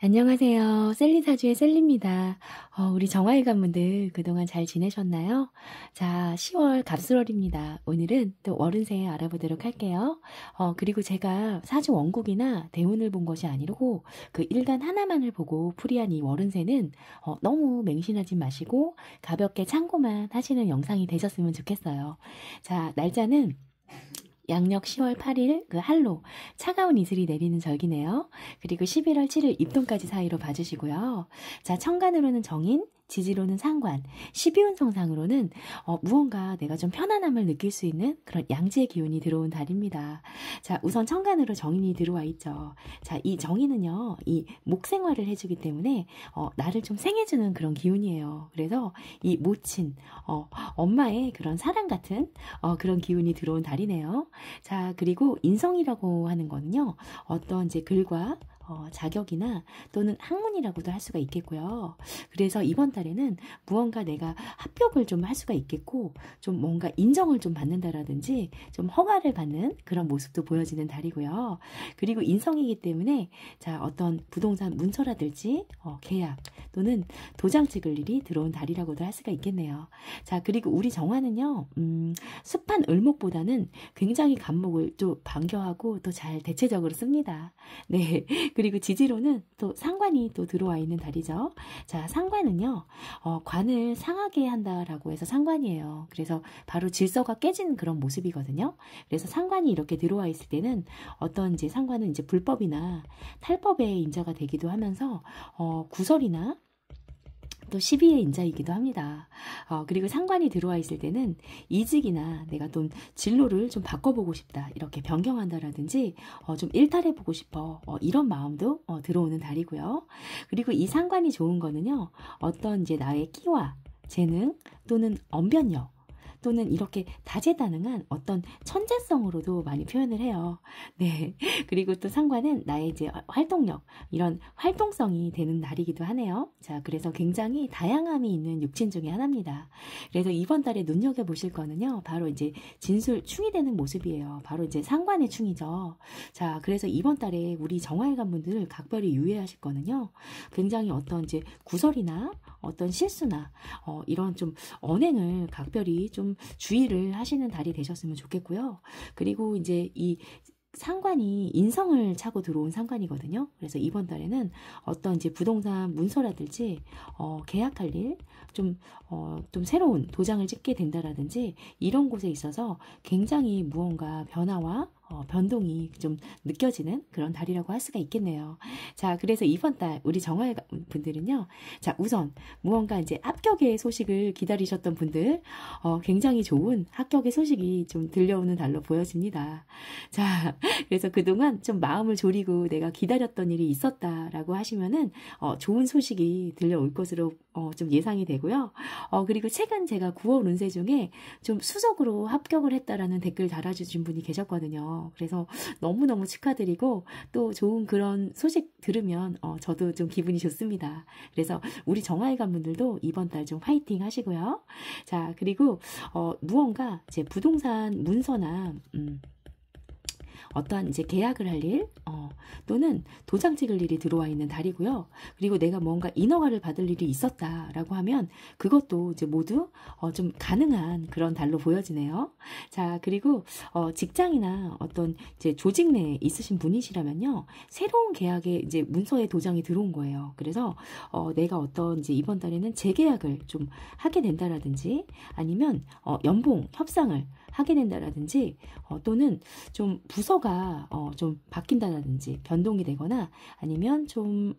안녕하세요. 셀리사주의 셀리입니다. 우리 정화일 가문들 그동안 잘 지내셨나요? 자, 10월 갑술월입니다. 오늘은 또 월운세 알아보도록 할게요. 그리고 제가 사주 원국이나 대운을 본 것이 아니고 그 일간 하나만을 보고 풀이한 이 월운세는 너무 맹신하지 마시고 가볍게 참고만 하시는 영상이 되셨으면 좋겠어요. 자, 날짜는 양력 10월 8일 그 한로 차가운 이슬이 내리는 절기네요. 그리고 11월 7일 입동까지 사이로 봐주시고요. 자, 천간으로는 정인, 지지로는 상관, 12운 성상으로는 무언가 내가 좀 편안함을 느낄 수 있는 그런 양지의 기운이 들어온 달입니다. 자, 우선 천간으로 정인이 들어와 있죠. 자, 이 정인은요, 이 목생활을 해주기 때문에 나를 좀 생해주는 그런 기운이에요. 그래서 이 모친, 엄마의 그런 사랑 같은 그런 기운이 들어온 달이네요. 자, 그리고 인성이라고 하는 거는요, 어떤 이제 글과 자격이나 또는 학문이라고도 할 수가 있겠고요. 그래서 이번 달에는 무언가 내가 합격을 좀 할 수가 있겠고, 좀 뭔가 인정을 좀 받는다라든지, 좀 허가를 받는 그런 모습도 보여지는 달이고요. 그리고 인성이기 때문에, 자, 어떤 부동산 문서라든지, 계약 또는 도장 찍을 일이 들어온 달이라고도 할 수가 있겠네요. 자, 그리고 우리 정화는요, 습한 을목보다는 굉장히 간목을 좀 반겨하고 또 잘 대체적으로 씁니다. 네. 그리고 지지로는 또 상관이 또 들어와 있는 달이죠. 자, 상관은요, 관을 상하게 한다라고 해서 상관이에요. 그래서 바로 질서가 깨지는 그런 모습이거든요. 그래서 상관이 이렇게 들어와 있을 때는 어떤 이제 상관은 이제 불법이나 탈법의 인자가 되기도 하면서, 구설이나 또 시비의 인자이기도 합니다. 그리고 상관이 들어와 있을 때는 이직이나 내가 좀 진로를 좀 바꿔보고 싶다, 이렇게 변경한다라든지 좀 일탈해보고 싶어, 이런 마음도 들어오는 달이고요. 그리고 이 상관이 좋은 거는요, 어떤 이제 나의 끼와 재능 또는 언변력 또는 이렇게 다재다능한 어떤 천재성으로도 많이 표현을 해요. 네. 그리고 또 상관은 나의 이제 활동력, 이런 활동성이 되는 날이기도 하네요. 자, 그래서 굉장히 다양함이 있는 육친 중에 하나입니다. 그래서 이번 달에 눈여겨보실 거는요, 바로 이제 진술, 충이 되는 모습이에요. 바로 이제 상관의 충이죠. 자, 그래서 이번 달에 우리 정화일관 분들 각별히 유의하실 거는요, 굉장히 어떤 이제 구설이나 어떤 실수나 이런 좀 언행을 각별히 좀 주의를 하시는 달이 되셨으면 좋겠고요. 그리고 이제 이 상관이 인성을 차고 들어온 상관이거든요. 그래서 이번 달에는 어떤 이제 부동산 문서라든지 계약할 일, 좀 새로운 도장을 찍게 된다라든지 이런 곳에 있어서 굉장히 무언가 변화와 변동이 좀 느껴지는 그런 달이라고 할 수가 있겠네요. 자, 그래서 이번 달 우리 정화일 분들은요, 자, 우선 무언가 이제 합격의 소식을 기다리셨던 분들, 굉장히 좋은 합격의 소식이 좀 들려오는 달로 보여집니다. 자, 그래서 그동안 좀 마음을 졸이고 내가 기다렸던 일이 있었다라고 하시면은 좋은 소식이 들려올 것으로 좀 예상이 되고요. 그리고 최근 제가 9월 운세 중에 좀 수석으로 합격을 했다라는 댓글 달아주신 분이 계셨거든요. 그래서 너무너무 축하드리고 또 좋은 그런 소식 들으면 저도 좀 기분이 좋습니다. 그래서 우리 정화일관 분들도 이번 달 좀 화이팅 하시고요. 자, 그리고 무언가 이제 부동산 문서나 어떠한 이제 계약을 할 일, 또는 도장 찍을 일이 들어와 있는 달이고요. 그리고 내가 뭔가 인허가를 받을 일이 있었다라고 하면 그것도 이제 모두 좀 가능한 그런 달로 보여지네요. 자, 그리고 직장이나 어떤 이제 조직 내에 있으신 분이시라면요, 새로운 계약에 이제 문서에 도장이 들어온 거예요. 그래서 내가 어떤 이제 이번 달에는 재계약을 좀 하게 된다라든지 아니면 연봉 협상을 하게 된다라든지 또는 좀 부서가 좀 바뀐다라든지 변동이 되거나 아니면 조금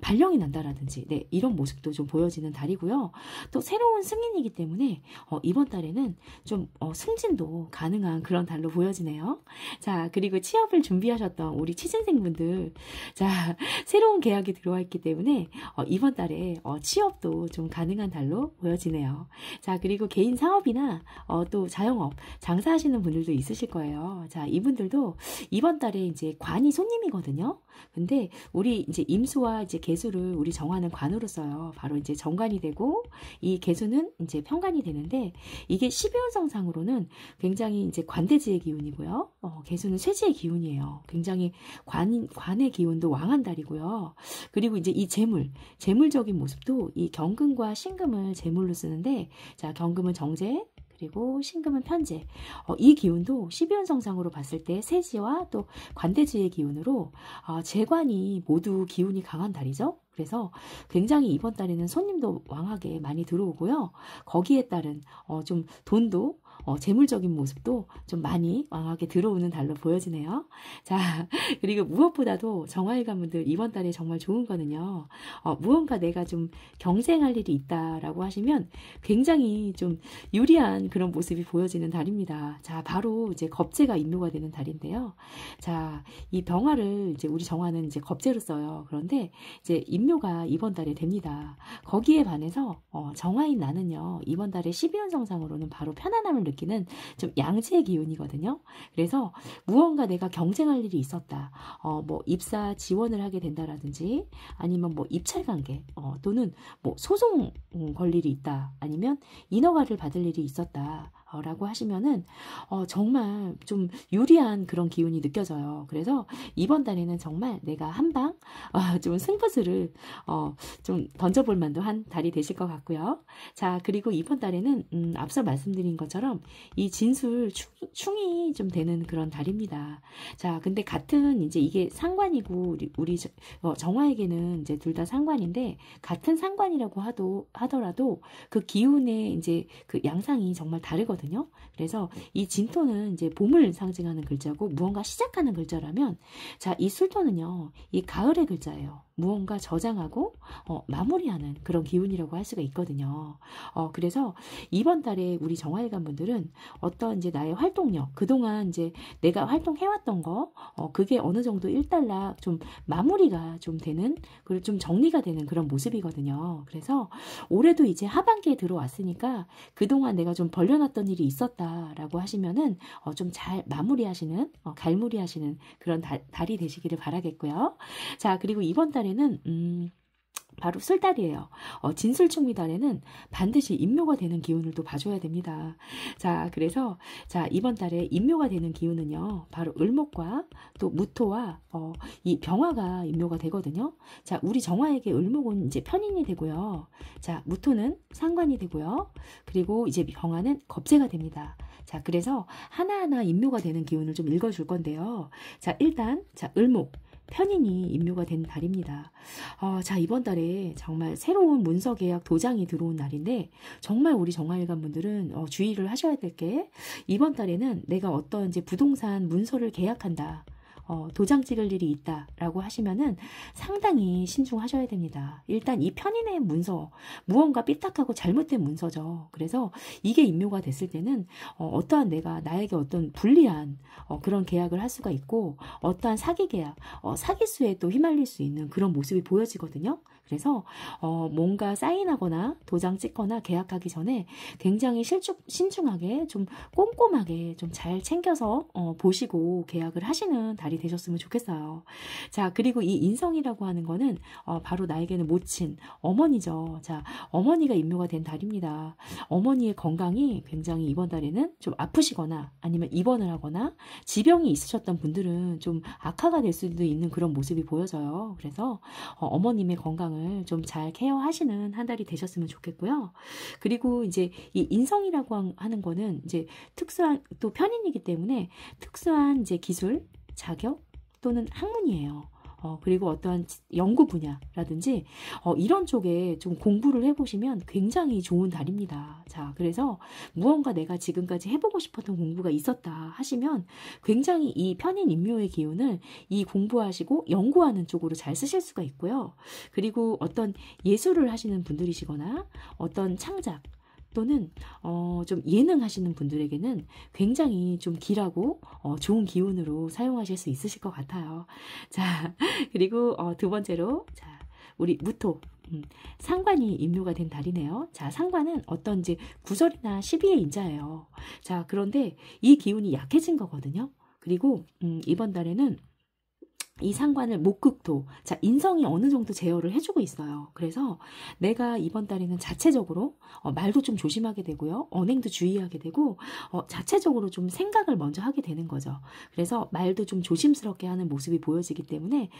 발령이 난다라든지, 네, 이런 모습도 좀 보여지는 달이고요. 또 새로운 승인이기 때문에 이번 달에는 좀 승진도 가능한 그런 달로 보여지네요. 자, 그리고 취업을 준비하셨던 우리 취준생분들, 자, 새로운 계약이 들어와 있기 때문에 이번 달에 취업도 좀 가능한 달로 보여지네요. 자, 그리고 개인 사업이나 특히나 또 자영업, 장사하시는 분들도 있으실 거예요. 자, 이분들도 이번 달에 이제 관이 손님이거든요. 근데 우리 이제 임수와 이제 계수를 우리 정화는 관으로 써요. 바로 이제 정관이 되고 이 계수는 이제 편관이 되는데 이게 12운성상으로는 굉장히 이제 관대지의 기운이고요. 계수는 쇠지의 기운이에요. 굉장히 관의 기운도 왕한 달이고요. 그리고 이제 이 재물적인 모습도 이 경금과 신금을 재물로 쓰는데, 자, 경금은 정제, 그리고 신금은 편재. 이 기운도 12운성상으로 봤을 때 세지와 또 관대지의 기운으로 재관이 모두 기운이 강한 달이죠. 그래서 굉장히 이번 달에는 손님도 왕하게 많이 들어오고요. 거기에 따른 좀 돈도 재물적인 모습도 좀 많이 왕하게 들어오는 달로 보여지네요. 자, 그리고 무엇보다도 정화일관분들 이번 달에 정말 좋은 거는요. 무언가 내가 좀 경쟁할 일이 있다라고 하시면 굉장히 좀 유리한 그런 모습이 보여지는 달입니다. 자, 바로 이제 겁재가 임묘가 되는 달인데요. 자, 이 병화를 이제 우리 정화는 이제 겁재로 써요. 그런데 이제 임묘가 이번 달에 됩니다. 거기에 반해서 정화인 나는요, 이번 달에 12운성상으로는 바로 편안함을 느끼는 좀 양지의 기운이거든요. 그래서 무언가 내가 경쟁할 일이 있었다. 뭐 입사 지원을 하게 된다라든지 아니면 뭐 입찰관계 또는 뭐 소송 걸 일이 있다. 아니면 인허가를 받을 일이 있었다. 라고 하시면은 정말 좀 유리한 그런 기운이 느껴져요. 그래서 이번 달에는 정말 내가 한방 좀 승부수를 좀 던져볼 만도 한 달이 되실 것 같고요. 자, 그리고 이번 달에는 앞서 말씀드린 것처럼 이 진술 충이 좀 되는 그런 달입니다. 자, 근데 같은 이제 이게 상관이고 우리 정화에게는 이제 둘 다 상관인데 같은 상관이라고 하더라도 그 기운의 이제 그 양상이 정말 다르거든요. 그래서 이 진토는 이제 봄을 상징하는 글자고 무언가 시작하는 글자라면, 자, 이 술토는요, 이 가을의 글자예요. 무언가 저장하고 마무리하는 그런 기운이라고 할 수가 있거든요. 그래서 이번 달에 우리 정화일관 분들은 어떤 이제 나의 활동력, 그동안 이제 내가 활동해왔던 거, 그게 어느 정도 일단락 좀 마무리가 좀 되는, 그리고 좀 정리가 되는 그런 모습이거든요. 그래서 올해도 이제 하반기에 들어왔으니까 그동안 내가 좀 벌려놨던 일이 있었다라고 하시면은 좀 잘 마무리하시는, 갈무리하시는 그런 달이 되시기를 바라겠고요. 자, 그리고 이번 달에는 바로 술달이에요. 진술충미달에는 반드시 임묘가 되는 기운을 또 봐줘야 됩니다. 자, 그래서 자, 이번 달에 임묘가 되는 기운은요, 바로 을목과 또 무토와 이 병화가 임묘가 되거든요. 자, 우리 정화에게 을목은 이제 편인이 되고요. 자, 무토는 상관이 되고요. 그리고 이제 병화는 겁재가 됩니다. 자, 그래서 하나하나 임묘가 되는 기운을 좀 읽어줄 건데요. 자, 일단 자, 을목 편인이 임묘가 된 달입니다. 자, 이번 달에 정말 새로운 문서 계약 도장이 들어온 날인데 정말 우리 정화일관 분들은 주의를 하셔야 될 게, 이번 달에는 내가 어떤 이제 부동산 문서를 계약한다, 도장 찍을 일이 있다라고 하시면은 상당히 신중하셔야 됩니다. 일단 이 편인의 문서, 무언가 삐딱하고 잘못된 문서죠. 그래서 이게 임묘가 됐을 때는 어떠한 내가 나에게 어떤 불리한 그런 계약을 할 수가 있고, 어떠한 사기 계약, 사기수에 또 휘말릴 수 있는 그런 모습이 보여지거든요. 그래서 뭔가 사인하거나 도장 찍거나 계약하기 전에 굉장히 신중하게 좀 꼼꼼하게 좀 잘 챙겨서 보시고 계약을 하시는 달이 되셨으면 좋겠어요. 자, 그리고 이 인성이라고 하는 거는 바로 나에게는 모친 어머니죠. 자, 어머니가 임묘가 된 달입니다. 어머니의 건강이 굉장히 이번 달에는 좀 아프시거나 아니면 입원을 하거나 지병이 있으셨던 분들은 좀 악화가 될 수도 있는 그런 모습이 보여져요. 그래서 어머님의 건강을 좀 잘 케어하시는 한 달이 되셨으면 좋겠고요. 그리고 이제 이 인성이라고 하는 거는 이제 특수한 또 편인이기 때문에 특수한 이제 기술, 자격 또는 학문이에요. 그리고 어떠한 연구 분야라든지 이런 쪽에 좀 공부를 해보시면 굉장히 좋은 달입니다. 자, 그래서 무언가 내가 지금까지 해보고 싶었던 공부가 있었다 하시면 굉장히 이 편인 임묘의 기운을 이 공부하시고 연구하는 쪽으로 잘 쓰실 수가 있고요. 그리고 어떤 예술을 하시는 분들이시거나 어떤 창작 또는 좀 예능하시는 분들에게는 굉장히 좀 길하고 좋은 기운으로 사용하실 수 있으실 것 같아요. 자, 그리고 두 번째로 자, 우리 무토 상관이 임묘가 된 달이네요. 자, 상관은 어떤 이제 구설이나 시비의 인자예요. 자, 그런데 이 기운이 약해진 거거든요. 그리고 이번 달에는 이 상관을 목극토, 자, 인성이 어느 정도 제어를 해주고 있어요. 그래서 내가 이번 달에는 자체적으로 말도 좀 조심하게 되고요. 언행도 주의하게 되고 자체적으로 좀 생각을 먼저 하게 되는 거죠. 그래서 말도 좀 조심스럽게 하는 모습이 보여지기 때문에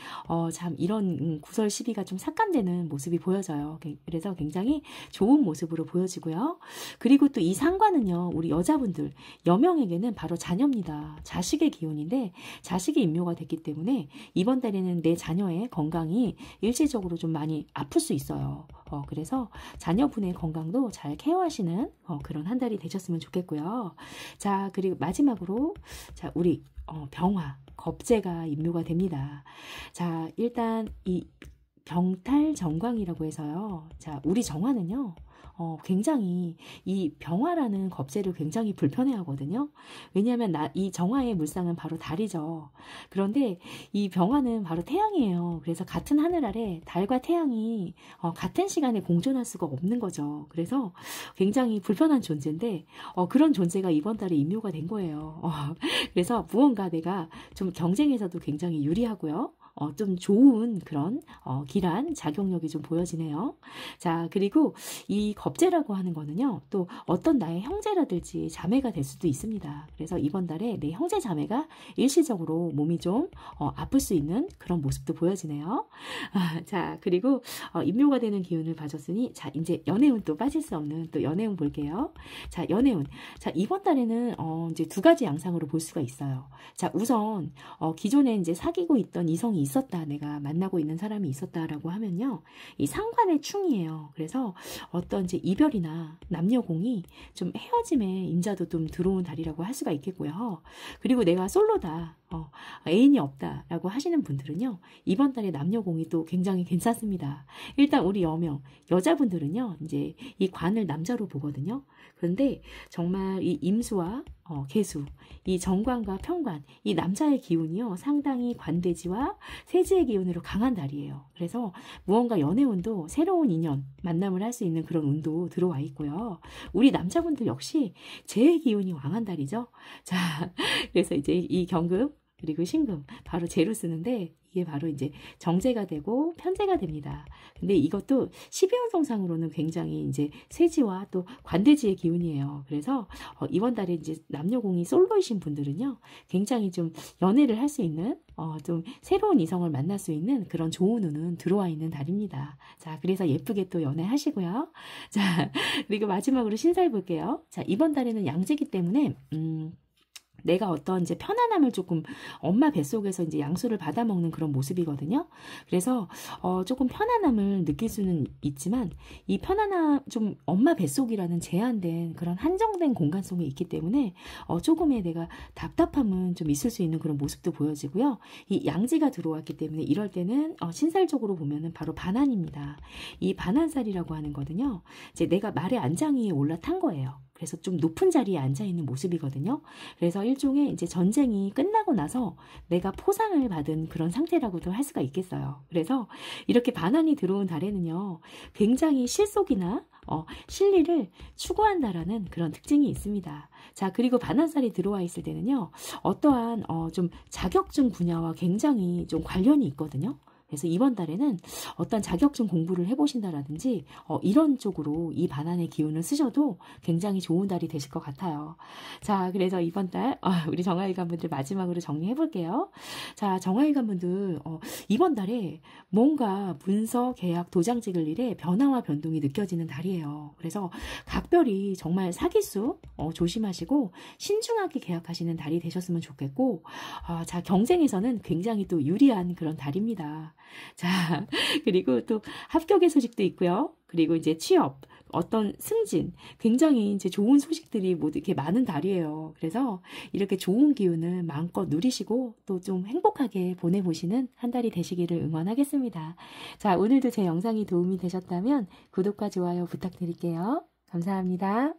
참 이런 구설 시비가 좀 삭감되는 모습이 보여져요. 그래서 굉장히 좋은 모습으로 보여지고요. 그리고 또 이 상관은요, 우리 여자분들, 여명에게는 바로 자녀입니다. 자식의 기운인데 자식이 임묘가 됐기 때문에 이번 달에는 내 자녀의 건강이 일시적으로 좀 많이 아플 수 있어요. 그래서 자녀분의 건강도 잘 케어하시는 그런 한 달이 되셨으면 좋겠고요. 자, 그리고 마지막으로 자, 우리 병화, 겁재가 임묘가 됩니다. 자, 일단 이 병탈정광이라고 해서요. 자, 우리 정화는요. 굉장히 이 병화라는 겁재를 굉장히 불편해 하거든요. 왜냐하면 이 정화의 물상은 바로 달이죠. 그런데 이 병화는 바로 태양이에요. 그래서 같은 하늘 아래 달과 태양이 같은 시간에 공존할 수가 없는 거죠. 그래서 굉장히 불편한 존재인데 그런 존재가 이번 달에 임묘가 된 거예요. 그래서 무언가 내가 좀 경쟁에서도 굉장히 유리하고요. 좀 좋은 그런 길한 작용력이 좀 보여지네요. 자, 그리고 이 겁재라고 하는 거는요, 또 어떤 나의 형제라든지 자매가 될 수도 있습니다. 그래서 이번 달에 내 형제 자매가 일시적으로 몸이 좀 아플 수 있는 그런 모습도 보여지네요. 자, 그리고 임묘가 되는 기운을 봐줬으니 자, 이제 연애운 또 빠질 수 없는 또 연애운 볼게요. 자, 연애운. 자, 이번 달에는 이제 두 가지 양상으로 볼 수가 있어요. 자, 우선 기존에 이제 사귀고 있던 이성이 있었다, 내가 만나고 있는 사람이 있었다라고 하면요, 이 상관의 충이에요. 그래서 어떤 이제 이별이나 남녀공이 좀 헤어짐의 임자도 좀 들어온 달이라고 할 수가 있겠고요. 그리고 내가 솔로다, 애인이 없다라고 하시는 분들은요, 이번 달에 남녀공이 또 굉장히 괜찮습니다. 일단 우리 여자분들은요, 이제 이 관을 남자로 보거든요. 그런데 정말 이 임수와 계수, 이 정관과 편관, 이 남자의 기운이요, 상당히 관대지와 세지의 기운으로 강한 달이에요. 그래서 무언가 연애운도 새로운 인연, 만남을 할 수 있는 그런 운도 들어와 있고요. 우리 남자분들 역시 재의 기운이 왕한 달이죠. 자, 그래서 이제 이 경금, 그리고 신금, 바로 재로 쓰는데 이게 바로 이제 정제가 되고 편제가 됩니다. 근데 이것도 12운성상으로는 굉장히 이제 세지와 또 관대지의 기운이에요. 그래서 이번 달에 이제 남녀공이 솔로이신 분들은요, 굉장히 좀 연애를 할 수 있는 좀 새로운 이성을 만날 수 있는 그런 좋은 운은 들어와 있는 달입니다. 자, 그래서 예쁘게 또 연애하시고요. 자, 그리고 마지막으로 신살 볼게요. 자, 이번 달에는 양재기 때문에 내가 어떤 이제 편안함을 조금 엄마 뱃속에서 이제 양수를 받아 먹는 그런 모습이거든요. 그래서 조금 편안함을 느낄 수는 있지만 이 편안함 좀 엄마 뱃속이라는 제한된 그런 한정된 공간 속에 있기 때문에 조금의 내가 답답함은 좀 있을 수 있는 그런 모습도 보여지고요. 이 양지가 들어왔기 때문에 이럴 때는 신살적으로 보면은 바로 반환입니다. 이 반환살이라고 하는 거는요, 이제 내가 말의 안장위에 올라탄 거예요. 그래서 좀 높은 자리에 앉아있는 모습이거든요. 그래서 일종의 이제 전쟁이 끝나고 나서 내가 포상을 받은 그런 상태라고도 할 수가 있겠어요. 그래서 이렇게 반환이 들어온 달에는요, 굉장히 실속이나 실리를 추구한다라는 그런 특징이 있습니다. 자, 그리고 반환살이 들어와 있을 때는요, 어떠한 좀 자격증 분야와 굉장히 좀 관련이 있거든요. 그래서 이번 달에는 어떤 자격증 공부를 해보신다라든지 이런 쪽으로 이 반환의 기운을 쓰셔도 굉장히 좋은 달이 되실 것 같아요. 자, 그래서 이번 달 우리 정화일관분들 마지막으로 정리해볼게요. 자, 정화일관분들 이번 달에 뭔가 문서, 계약, 도장 찍을 일에 변화와 변동이 느껴지는 달이에요. 그래서 각별히 정말 사기수 조심하시고 신중하게 계약하시는 달이 되셨으면 좋겠고, 자, 경쟁에서는 굉장히 또 유리한 그런 달입니다. 자, 그리고 또 합격의 소식도 있고요. 그리고 이제 취업, 어떤 승진, 굉장히 이제 좋은 소식들이 모두 이렇게 많은 달이에요. 그래서 이렇게 좋은 기운을 마음껏 누리시고 또 좀 행복하게 보내보시는 한 달이 되시기를 응원하겠습니다. 자, 오늘도 제 영상이 도움이 되셨다면 구독과 좋아요 부탁드릴게요. 감사합니다.